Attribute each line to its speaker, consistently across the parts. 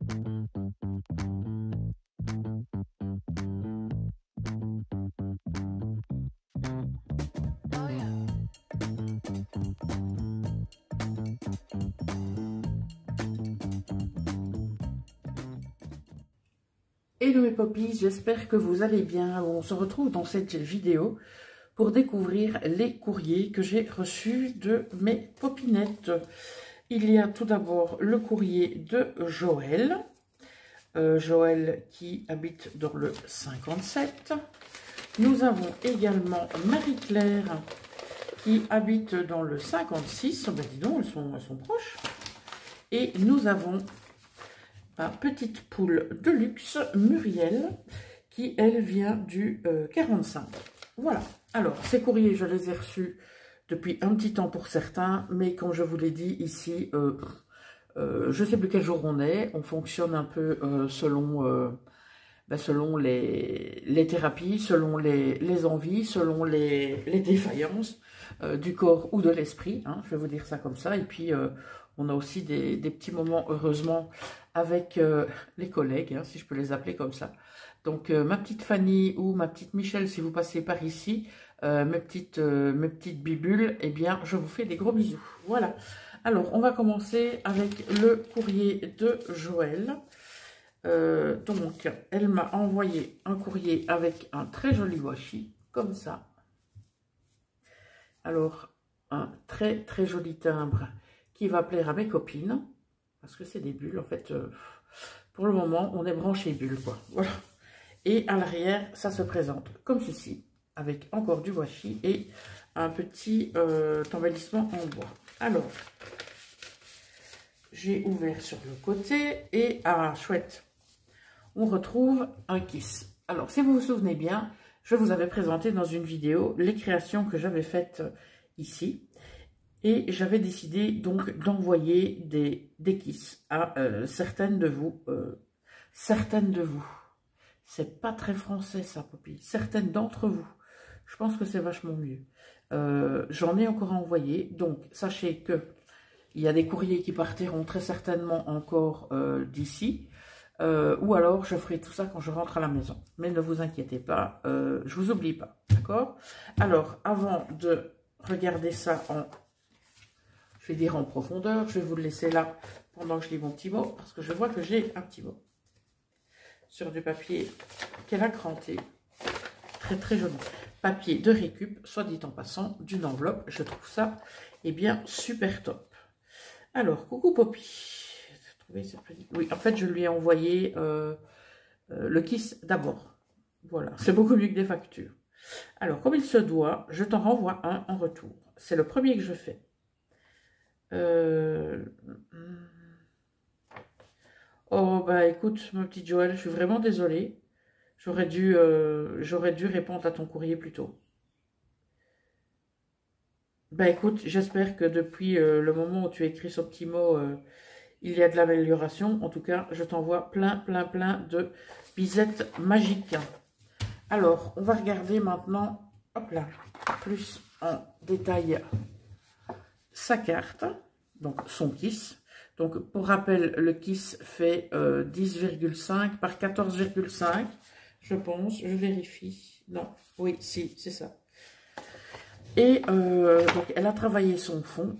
Speaker 1: Hello mes poppies, j'espère que vous allez bien. On se retrouve dans cette vidéo pour découvrir les courriers que j'ai reçus de mes popinettes. Il y a tout d'abord le courrier de Joël. Joël qui habite dans le 57. Nous avons également Marie-Claire qui habite dans le 56. Ben dis donc, elles sont proches. Et nous avons ma petite poule de luxe, Muriel, qui, elle, vient du 45. Voilà. Alors, ces courriers, je les ai reçus depuis un petit temps pour certains, mais comme je vous l'ai dit ici, je ne sais plus quel jour on est. On fonctionne un peu selon les thérapies, selon les envies, selon les défaillances du corps ou de l'esprit. Hein, je vais vous dire ça comme ça. Et puis, on a aussi des petits moments, heureusement, avec les collègues, hein, si je peux les appeler comme ça. Donc, ma petite Fanny ou ma petite Michel, si vous passez par ici, mes petites bibules, eh bien, je vous fais des gros bisous. Voilà. Alors, on va commencer avec le courrier de Joël. Donc, elle m'a envoyé un courrier avec un très joli washi, comme ça. Alors, un très très joli timbre qui va plaire à mes copines, parce que c'est des bulles, en fait, pour le moment, on est branché bulles, quoi. Voilà. Et à l'arrière, ça se présente comme ceci, avec encore du washi et un petit embellissement en bois. Alors, j'ai ouvert sur le côté et, ah, chouette, on retrouve un kiss. Alors, si vous vous souvenez bien, je vous avais présenté dans une vidéo les créations que j'avais faites ici. Et j'avais décidé donc d'envoyer des kiss à certaines de vous. C'est pas très français ça, Poppy. Certaines d'entre vous. Je pense que c'est vachement mieux. J'en ai encore envoyé. Donc, sachez que il y a des courriers qui partiront très certainement encore d'ici. Ou alors, je ferai tout ça quand je rentre à la maison. Mais ne vous inquiétez pas, je vous oublie pas. D'accord? Alors, avant de regarder ça je vais dire en profondeur, je vais vous le laisser là pendant que je lis mon petit mot, parce que je vois que j'ai un petit mot sur du papier qu'elle a cranté. Très très joli. Papier de récup, soit dit en passant, d'une enveloppe. Je trouve ça, eh bien, super top. Alors, coucou Poppy. Oui, en fait, je lui ai envoyé le kiss d'abord. Voilà, c'est beaucoup mieux que des factures. Alors, comme il se doit, je t'en renvoie un en retour. C'est le premier que je fais. Oh, bah écoute, ma petite Joël, je suis vraiment désolée. J'aurais dû répondre à ton courrier plus tôt. Bah écoute, j'espère que depuis le moment où tu as écrit ce petit mot, il y a de l'amélioration. En tout cas, je t'envoie plein de bisettes magiques. Alors, on va regarder maintenant, hop là, plus en détail sa carte, donc son kiss. Donc, pour rappel, le kiss fait 10,5 par 14,5, je pense. Je vérifie. Non, oui, si, c'est ça. Et donc, elle a travaillé son fond.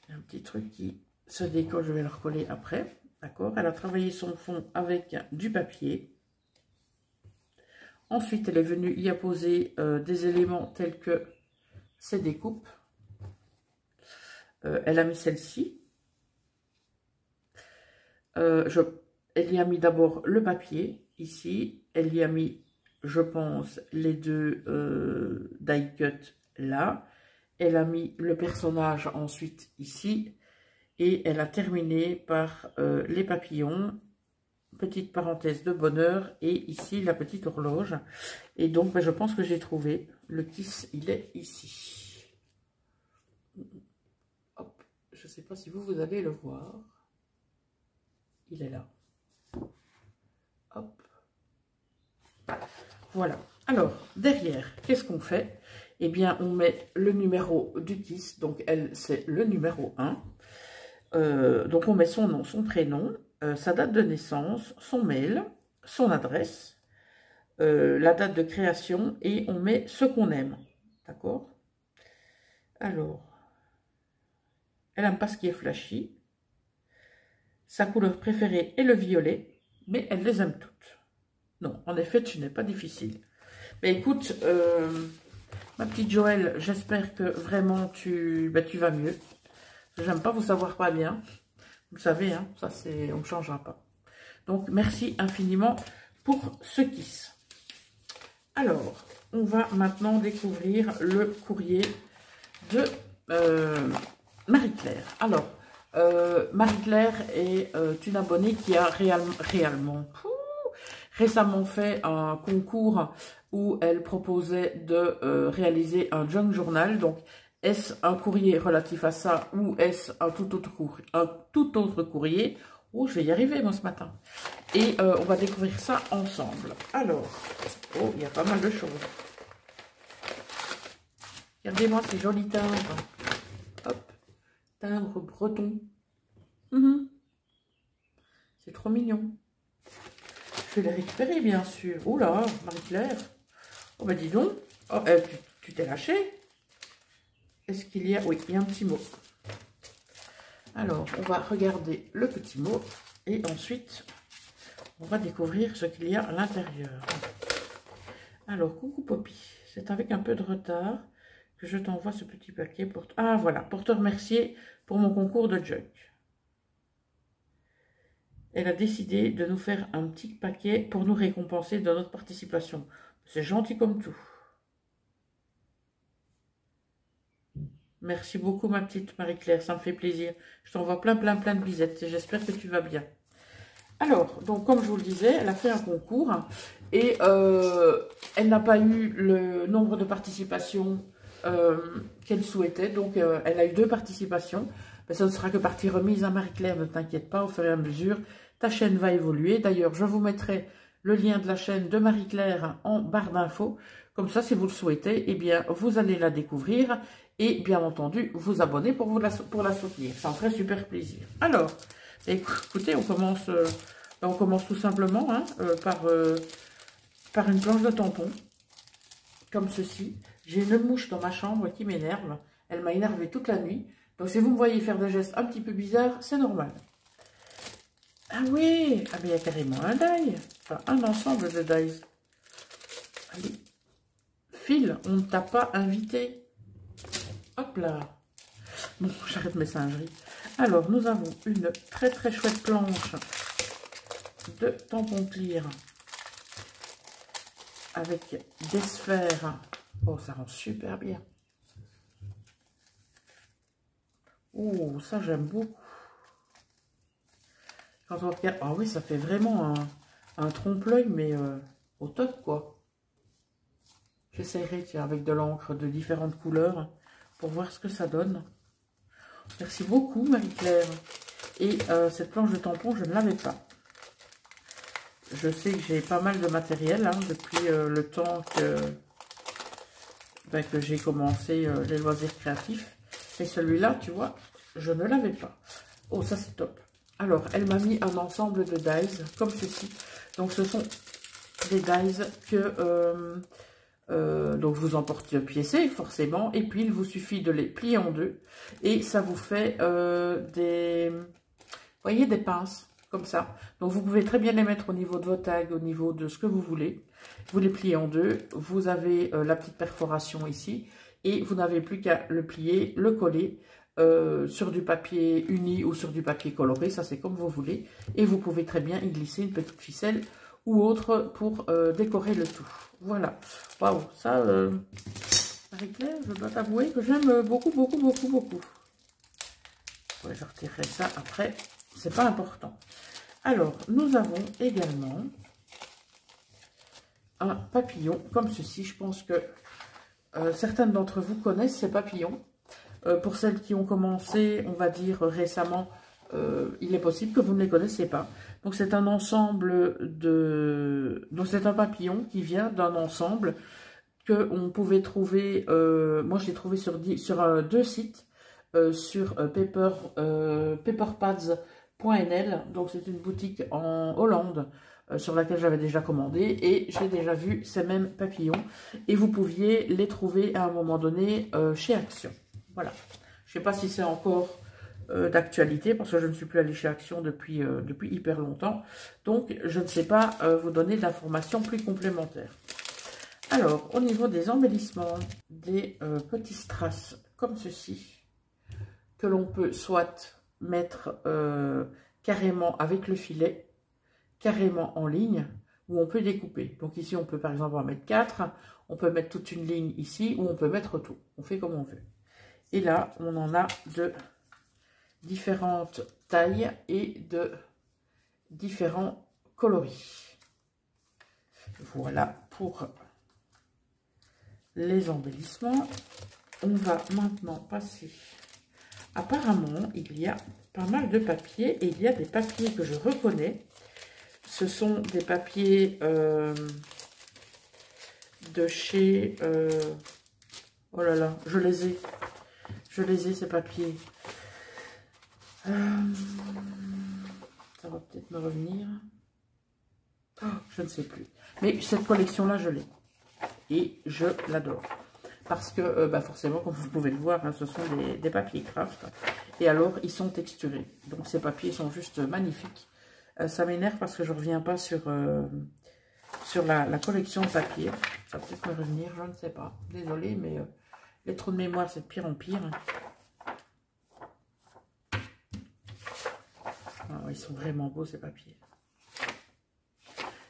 Speaker 1: Un petit truc qui se décolle, je vais le recoller après. D'accord? Elle a travaillé son fond avec du papier. Ensuite, elle est venue y apposer des éléments tels que ses découpes. Elle a mis celle-ci. Elle y a mis d'abord le papier, ici. Elle y a mis, je pense, les deux die cut là. Elle a mis le personnage ensuite ici. Et elle a terminé par les papillons. Petite parenthèse de bonheur. Et ici, la petite horloge. Et donc, ben, je pense que j'ai trouvé. Le kiss, il est ici. Je ne sais pas si vous allez le voir. Il est là. Hop. Voilà. Alors, derrière, qu'est-ce qu'on fait? Eh bien, on met le numéro du kiss. Donc, elle, c'est le numéro 1. Donc, on met son nom, son prénom. sa date de naissance, son mail, son adresse, la date de création et on met ce qu'on aime. D'accord? Alors, elle n'aime pas ce qui est flashy. Sa couleur préférée est le violet, mais elle les aime toutes. Non, en effet, tu n'es pas difficile. Mais écoute, ma petite Joëlle, j'espère que vraiment tu vas mieux. J'aime pas vous savoir pas bien. Vous savez, hein, ça c'est, on ne changera pas. Donc, merci infiniment pour ce kiss. Alors, on va maintenant découvrir le courrier de Marie-Claire. Alors, Marie-Claire est une abonnée qui a récemment fait un concours où elle proposait de réaliser un junk journal. Donc, est-ce un courrier relatif à ça ou est-ce un tout autre courrier? Oh, je vais y arriver moi ce matin. Et on va découvrir ça ensemble. Alors, oh, il y a pas mal de choses. Regardez-moi ces jolis timbres. Hop, timbre breton. C'est trop mignon. Je vais les récupérer, bien sûr. Oh là, Marie-Claire. Oh, bah dis donc. Oh, tu t'es lâché. Est-ce qu'il y a... Oui, il y a un petit mot. Alors, on va regarder le petit mot. Et ensuite, on va découvrir ce qu'il y a à l'intérieur. Alors, coucou Poppy. C'est avec un peu de retard que je t'envoie ce petit paquet pour... Ah, voilà. Pour te remercier pour mon concours de junk. Elle a décidé de nous faire un petit paquet pour nous récompenser de notre participation. C'est gentil comme tout. Merci beaucoup ma petite Marie-Claire, ça me fait plaisir. Je t'envoie plein de bisettes et j'espère que tu vas bien. Alors, donc comme je vous le disais, elle a fait un concours et elle n'a pas eu le nombre de participations qu'elle souhaitait. Donc elle a eu 2 participations. Mais ça ne sera que partie remise à Marie-Claire, ne t'inquiète pas, au fur et à mesure, ta chaîne va évoluer. D'ailleurs, je vous mettrai le lien de la chaîne de Marie-Claire en barre d'infos. Comme ça, si vous le souhaitez, eh bien, vous allez la découvrir et bien entendu, vous abonner pour la soutenir. Ça me ferait super plaisir. Alors, écoutez, on commence tout simplement hein, par une planche de tampon, comme ceci. J'ai une mouche dans ma chambre qui m'énerve. Elle m'a énervé toute la nuit. Donc, si vous me voyez faire des gestes un petit peu bizarres, c'est normal. Ah oui, ah, mais il y a carrément un die. Enfin, un ensemble de dies. Allez. Phil, on ne t'a pas invité. Hop là. Bon, j'arrête mes singeries. Alors, nous avons une très chouette planche de tampon clear avec des sphères. Oh, ça rend super bien. Oh, ça j'aime beaucoup. Quand on regarde, ah oui, ça fait vraiment un trompe-l'œil, mais au top, quoi. J'essaierai, tiens, avec de l'encre de différentes couleurs pour voir ce que ça donne. Merci beaucoup, Marie-Claire. Et cette planche de tampon, je ne l'avais pas. Je sais que j'ai pas mal de matériel hein, depuis le temps que j'ai commencé les loisirs créatifs. Et celui-là, tu vois, je ne l'avais pas. Oh, ça c'est top. Alors, elle m'a mis un ensemble de dies, comme ceci. Donc, ce sont des dies que donc vous emporte-piécez forcément. Et puis, il vous suffit de les plier en deux. Et ça vous fait vous voyez, des pinces, comme ça. Donc, vous pouvez très bien les mettre au niveau de vos tags, au niveau de ce que vous voulez. Vous les pliez en deux. Vous avez la petite perforation ici. Et vous n'avez plus qu'à le plier, le coller sur du papier uni ou sur du papier coloré. Ça, c'est comme vous voulez. Et vous pouvez très bien y glisser une petite ficelle ou autre pour décorer le tout. Voilà. Waouh, ça, Marie-Claire, je dois t'avouer que j'aime beaucoup. Ouais, je retirerai ça après. C'est pas important. Alors, nous avons également un papillon comme ceci. Je pense que certaines d'entre vous connaissent ces papillons. Pour celles qui ont commencé, on va dire récemment, il est possible que vous ne les connaissez pas. Donc, c'est un ensemble de... Donc, c'est un papillon qui vient d'un ensemble qu'on pouvait trouver... moi, je l'ai trouvé sur 2 sites. Sur paperpads.com .nl, donc c'est une boutique en Hollande sur laquelle j'avais déjà commandé et j'ai déjà vu ces mêmes papillons et vous pouviez les trouver à un moment donné chez Action. Voilà, je ne sais pas si c'est encore d'actualité parce que je ne suis plus allée chez Action depuis hyper longtemps, donc je ne sais pas vous donner d'informations plus complémentaires. Alors, au niveau des embellissements, des petits strass comme ceci, que l'on peut soit mettre carrément avec le filet, carrément en ligne, ou on peut découper. Donc ici, on peut par exemple en mettre 4, on peut mettre toute une ligne ici, ou on peut mettre tout. On fait comme on veut. Et là, on en a de différentes tailles et de différents coloris. Voilà pour les embellissements. On va maintenant passer. Apparemment, il y a pas mal de papiers et il y a des papiers que je reconnais. Ce sont des papiers de chez... oh là là, je les ai ces papiers. Ça va peut-être me revenir. Oh, je ne sais plus. Mais cette collection-là, je l'ai. Et je l'adore. Parce que, forcément, comme vous pouvez le voir, hein, ce sont des papiers craft. Et alors, ils sont texturés. Donc, ces papiers sont juste magnifiques. Ça m'énerve parce que je ne reviens pas sur la collection de papier. Ça va peut-être me revenir, je ne sais pas. Désolée, mais les trous de mémoire, c'est de pire en pire. Ah, ils sont vraiment beaux, ces papiers.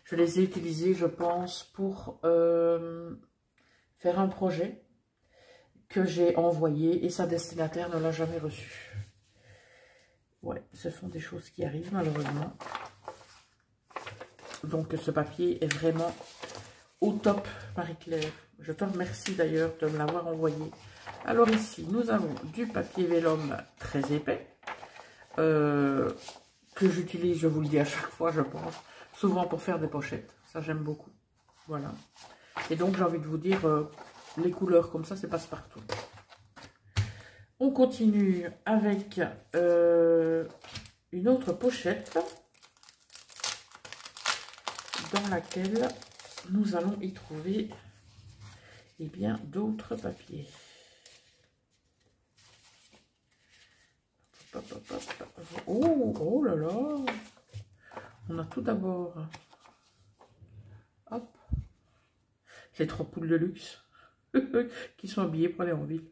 Speaker 1: Je les ai utilisés, je pense, pour faire un projet que j'ai envoyé et sa destinataire ne l'a jamais reçu. Ouais, ce sont des choses qui arrivent malheureusement. Donc ce papier est vraiment au top, Marie-Claire. Je te remercie d'ailleurs de me l'avoir envoyé. Alors ici, nous avons du papier vélum très épais. Que j'utilise, je vous le dis à chaque fois, je pense. Souvent pour faire des pochettes. Ça, j'aime beaucoup. Voilà. Et donc, j'ai envie de vous dire, les couleurs comme ça, c'est passe-partout. On continue avec une autre pochette dans laquelle nous allons y trouver eh bien d'autres papiers. Oh, oh là là! On a tout d'abord, hop, les 3 poules de luxe qui sont habillées pour aller en ville.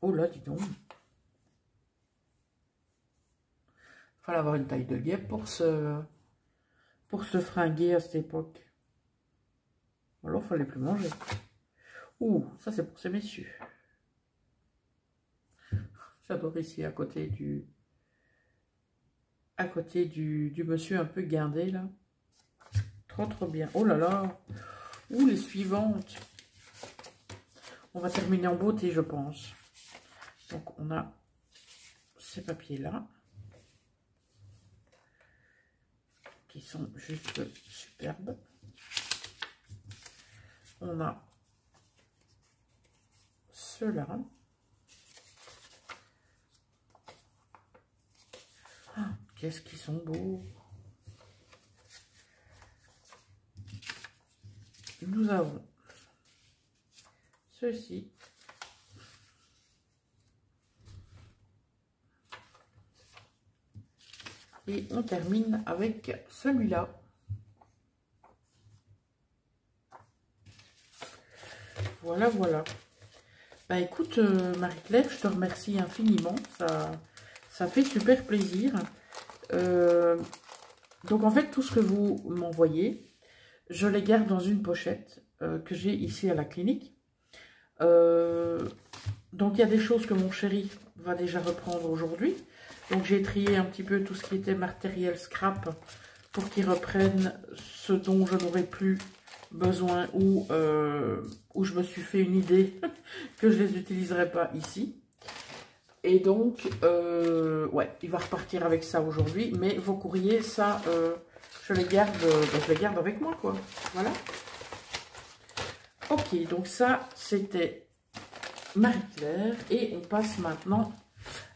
Speaker 1: Oh là, dis donc. Il fallait avoir une taille de guêpe pour se fringuer à cette époque. Alors, il fallait plus manger. Ouh, ça c'est pour ces messieurs. J'adore ici à côté du monsieur un peu guindé là. Trop bien. Oh là là. Ouh, les suivantes. On va terminer en beauté, je pense. Donc on a ces papiers là qui sont juste superbes. On a ceux-là. Ah, qu'est-ce qu'ils sont beaux. Nous avons ceux-ci. Et on termine avec celui-là. Voilà, voilà. Bah écoute, Marie-Claire, je te remercie infiniment. Ça fait super plaisir. Donc en fait, tout ce que vous m'envoyez, je les garde dans une pochette que j'ai ici à la clinique. Donc il y a des choses que mon chéri va déjà reprendre aujourd'hui. Donc j'ai trié un petit peu tout ce qui était matériel scrap pour qu'il reprenne ce dont je n'aurais plus besoin ou je me suis fait une idée que je les utiliserai pas ici. Et donc, ouais, il va repartir avec ça aujourd'hui. Mais vos courriers, ça, je les garde avec moi, quoi. Voilà. Ok, donc ça, c'était Marie-Claire. Et on passe maintenant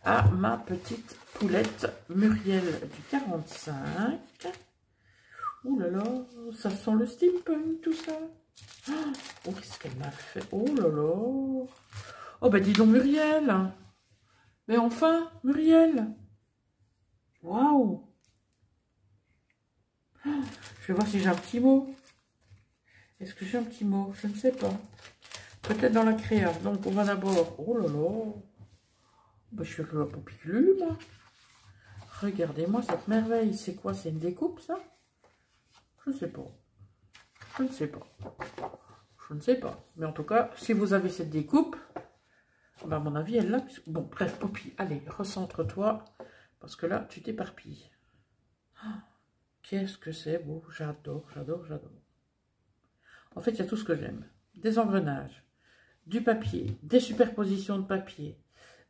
Speaker 1: à ma petite poulette Muriel du 45. Ouh là là, ça sent le steampunk tout ça. Oh, qu'est-ce qu'elle m'a fait? Oh là là. Oh ben dis donc Muriel. Mais enfin, Muriel. Waouh. Je vais voir si j'ai un petit mot. Est-ce que j'ai un petit mot? Je ne sais pas. Peut-être dans la créa. Donc on va d'abord... Oh là là. Ben, je suis avec la poupicule, moi. Regardez-moi cette merveille. C'est quoi? C'est une découpe, ça? Je ne sais pas. Je ne sais pas. Je ne sais pas. Mais en tout cas, si vous avez cette découpe, ben à mon avis, elle l'a. Bon, bref, Poppy, allez, recentre-toi. Parce que là, tu t'éparpilles. Oh, qu'est-ce que c'est beau. J'adore, j'adore, j'adore. En fait, il y a tout ce que j'aime. Des engrenages, du papier, des superpositions de papier,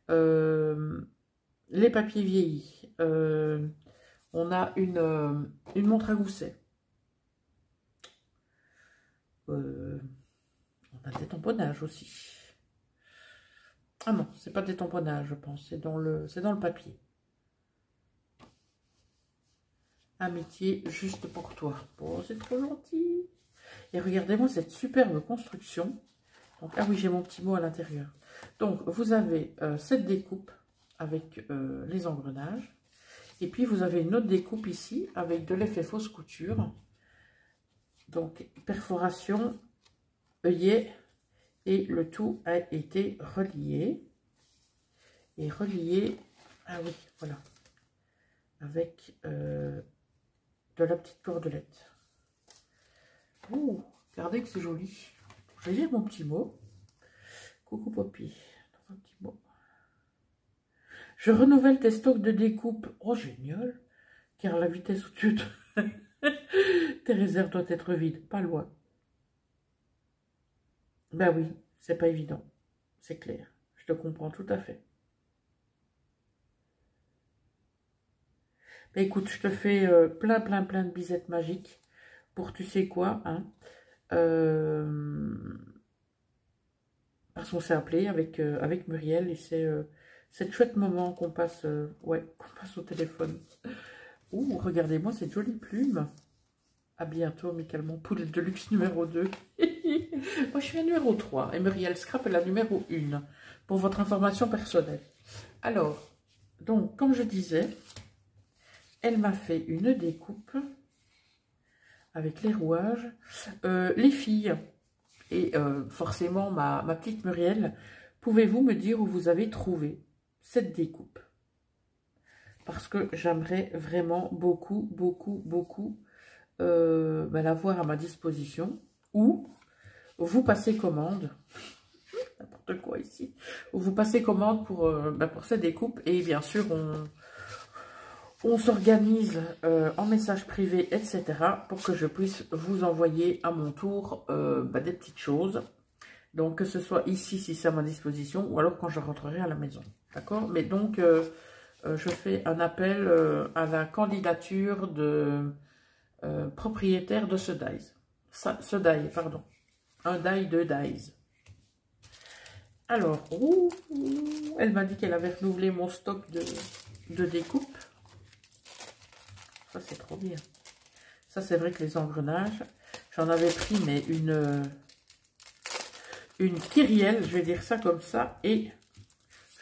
Speaker 1: les papiers vieillis. On a une montre à gousset. On a des tamponnages aussi. Ah non, c'est pas des tamponnages, je pense. C'est dans le papier. Amitié juste pour toi. Oh, c'est trop gentil. Et regardez-moi cette superbe construction. Donc, ah oui, j'ai mon petit mot à l'intérieur. Donc, vous avez cette découpe avec les engrenages. Et puis, vous avez une autre découpe ici avec de l'effet fausse couture. Donc, perforation, œillet. Et le tout a été relié. Et relié, ah oui, voilà. Avec de la petite cordelette. Ouh, regardez que c'est joli. Je vais lire mon petit mot. Coucou Poppy. Un petit mot. Je renouvelle tes stocks de découpe. Oh, génial. Car la vitesse où tu te... tes réserves doivent être vides. Pas loin. Ben oui, c'est pas évident. C'est clair. Je te comprends tout à fait. Ben écoute, je te fais plein de bisettes magiques. Pour tu sais quoi, hein. Parce qu'on s'est appelé avec Muriel et c'est cette chouette moment qu'on passe, qu'on passe au téléphone. Ouh, regardez-moi cette jolie plume. À bientôt, amicalement. Poule de luxe numéro 2. Moi, je suis à numéro 3 et Muriel Scrap est la numéro 1 pour votre information personnelle. Alors, donc, comme je disais, elle m'a fait une découpe avec les rouages. Les filles, et forcément ma petite Muriel, pouvez-vous me dire où vous avez trouvé cette découpe? Parce que j'aimerais vraiment beaucoup l'avoir à ma disposition. Ou vous passez commande, n'importe quoi ici, ou vous passez commande pour cette découpe et bien sûr on s'organise en message privé, etc. pour que je puisse vous envoyer à mon tour des petites choses. Donc, que ce soit ici, si c'est à ma disposition, ou alors quand je rentrerai à la maison. D'accord? Mais donc, je fais un appel à la candidature de propriétaire de ce dies. Ce die, pardon. Un die, deux dies. Alors, elle m'a dit qu'elle avait renouvelé mon stock de découpe. Ça, c'est trop bien. Ça, c'est vrai que les engrenages, j'en avais pris, mais une kyrielle, je vais dire ça comme ça, et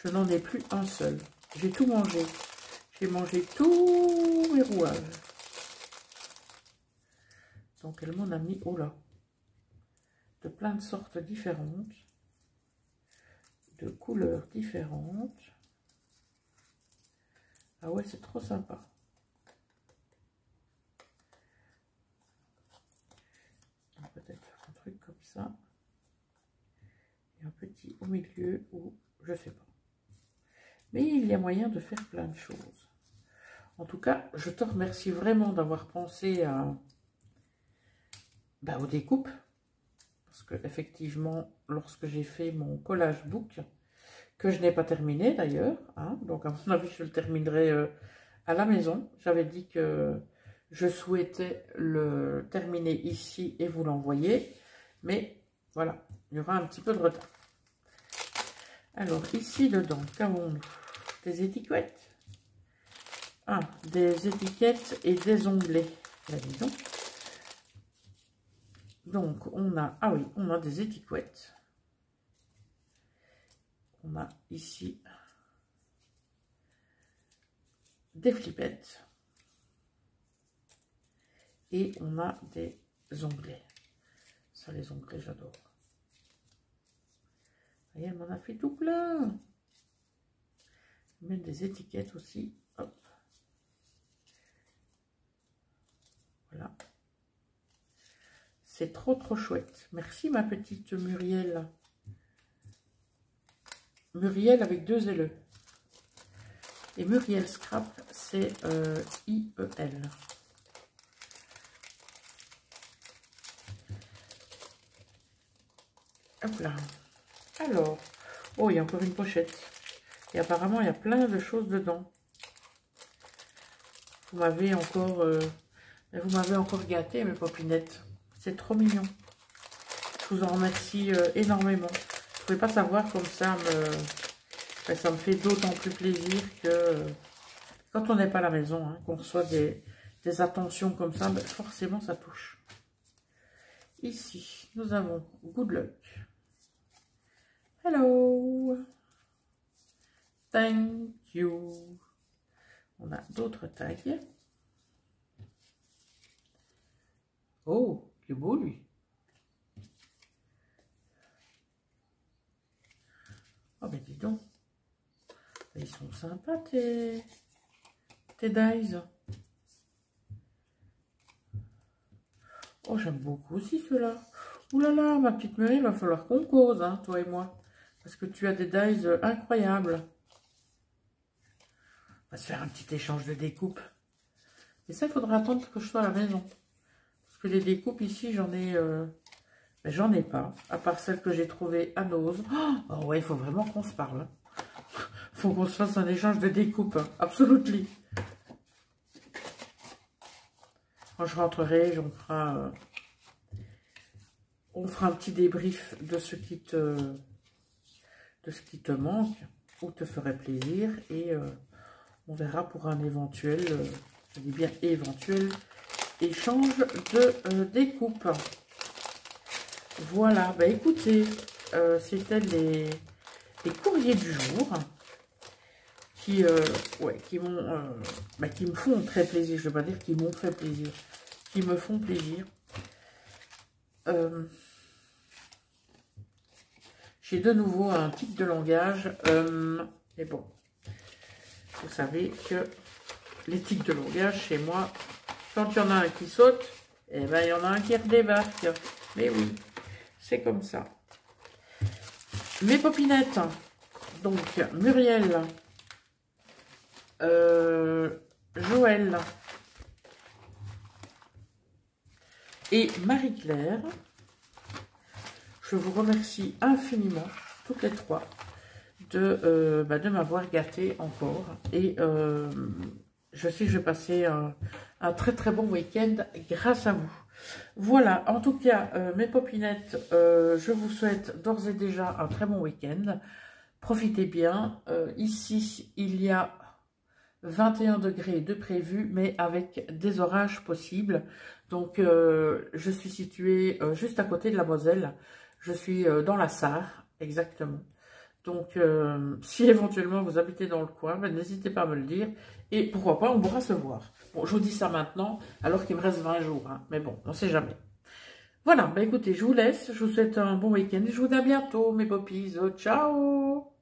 Speaker 1: je n'en ai plus un seul. J'ai tout mangé. J'ai mangé tous mes rouages. Donc, elle m'en a mis, oh là, de plein de sortes différentes, de couleurs différentes. Ah ouais, c'est trop sympa. Peut-être un truc comme ça. Et un petit au milieu ou je sais pas. Mais il y a moyen de faire plein de choses. En tout cas, je te remercie vraiment d'avoir pensé aux découpes. Parce que effectivement, lorsque j'ai fait mon collage book, que je n'ai pas terminé d'ailleurs, hein, donc à mon avis je le terminerai à la maison. J'avais dit que je souhaitais le terminer ici et vous l'envoyer. Mais voilà, il y aura un petit peu de retard. Alors ici dedans, qu'avons-nous? des étiquettes. Ah, des étiquettes et des onglets. Là, disons. Donc, on a... Ah oui, on a des étiquettes. On a ici des flippettes. Et on a des onglets. Ça, les onglets, j'adore. Et elle m'en a fait tout plein. Même des étiquettes aussi. Hop. Voilà. C'est trop, trop chouette. Merci, ma petite Muriel. Muriel avec 2 LE. Et Muriel Scrap, c'est IEL. Hop là. Alors, oh, il y a encore une pochette. Et apparemment, il y a plein de choses dedans. Vous m'avez encore gâté, mes popinettes. C'est trop mignon. Je vous en remercie énormément. Je ne pouvais pas savoir comme ça, ça me fait d'autant plus plaisir que quand on n'est pas à la maison, hein, qu'on reçoit des attentions comme ça, ben forcément ça touche. Ici, nous avons Good Luck. Hello. Thank you. On a d'autres tags. Oh, il est beau lui. Oh, mais dis donc. Ils sont sympas tes dies. Oh, j'aime beaucoup aussi ceux-là. Ouh là là, ma petite Muriel, il va falloir qu'on cause, hein, toi et moi. Parce que tu as des dies incroyables. On va se faire un petit échange de découpe. Et ça, il faudra attendre que je sois à la maison. Parce que les découpes ici, j'en ai pas. À part celles que j'ai trouvées à Nose. Oh ouais, il faut vraiment qu'on se parle. Il faut qu'on se fasse un échange de découpe. Hein. Absolument. Quand je rentrerai, on fera un petit débrief de ce qui te manque ou te ferait plaisir. Et on verra pour un éventuel, je dis bien éventuel, échange de découpe. Voilà, bah écoutez, c'était les courriers du jour qui me font très plaisir. Je ne vais pas dire qu'ils m'ont fait plaisir, qui me font plaisir. J'ai de nouveau un tic de langage, mais bon, vous savez que les tics de langage chez moi, quand il y en a un qui saute, eh ben il y en a un qui redébarque. Mais oui, c'est comme ça. Mes popinettes, donc Muriel, Joël et Marie-Claire, je vous remercie infiniment, toutes les trois, de m'avoir gâté encore. Et je sais que je vais passer un très très bon week-end grâce à vous. Voilà, en tout cas, mes popinettes, je vous souhaite d'ores et déjà un très bon week-end. Profitez bien. Ici, il y a 21 degrés de prévu, mais avec des orages possibles. Donc, je suis située juste à côté de la Moselle. Je suis dans la Sarre, exactement. Donc, si éventuellement vous habitez dans le coin, n'hésitez pas à me le dire. Et pourquoi pas, on pourra se voir. Bon, je vous dis ça maintenant, alors qu'il me reste 20 jours. Hein, mais bon, on ne sait jamais. Voilà, écoutez, je vous laisse. Je vous souhaite un bon week-end. Je vous dis à bientôt, mes poppies. Ciao!